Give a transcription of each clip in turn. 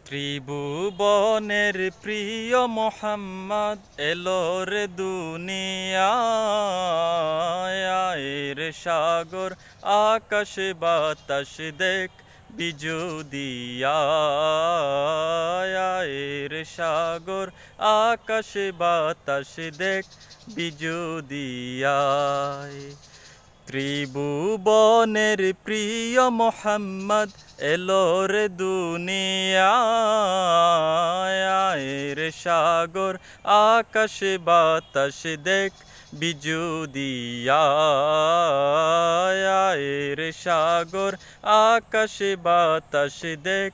ত্রিভুবনের প্রিয় মোহাম্মদ এলো রে দুনিয়ায় রে সাগর আকাশ বাতাস দেখ বিজুদিয়ায় রে সাগর আকাশ বাতাস দেখ বিজুদিয়ায় ত্রিভুবনের প্রিয় মোহাম্মদ এলো রে দুনিয়ায় রে সাগর আকাশ বাতাস দেখ বিজুদিয়ায় রে সাগর আকাশ বাতাস দেখ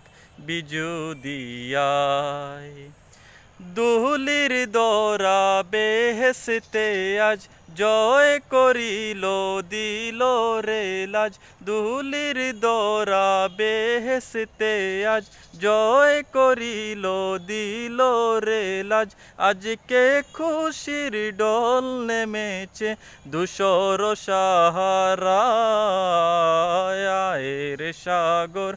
বিজুদিয়ায় দুলির দরা বেহেশতে আজ জয় করিল দিল রে লাজ দুলির দরা বেহেশতে আজ জয় করিল দিল রে লাজ আজকে খুশির ডল নেমেছে ধূসর সাহারায় রে সাগর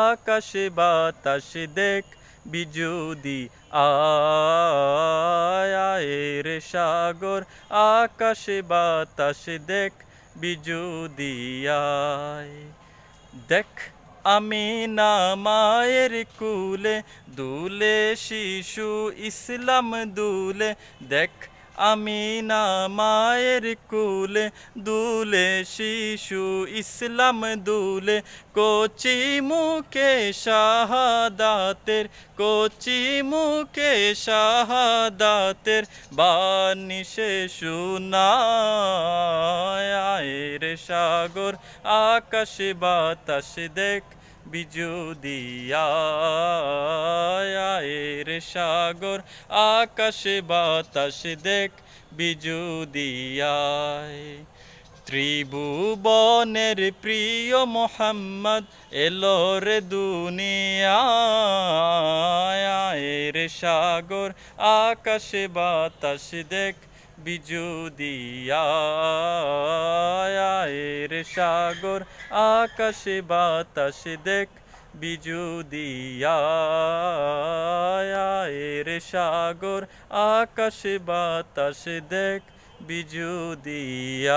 আকাশ বাতাস দেখ বিজুদি আয় রে সাগর আকাশ বাতাস দেখ বিজুদিয়ায় দেখ আমিনা মায়ের কুলে দুলে শিশু ইসলাম দুলে দেখ আমিনা মায়ের কুলে দুলে শিশু ইসলাম দুলে কচি মুখে শাহাদাতের কচি মুখে শাহাদাতের বাণী সে শোনায় রে সাগর আকাশ বাতাস দেখ বিজুদিয়ায় রে সাগর আকাশ বাতাস দেখ বিজুদিয়ায় ত্রিভুবনের প্রিয় মোহাম্মদ এলো রে দুনিয়ায় রে সাগর আকাশ বাতাস দেখ বিজুদিয়ায় রে সাগর আকাশ বাতাস দেখ বিজুদিয়ায় রে সাগর আকাশ বাতাস দেখ বিজুদিয়ায়।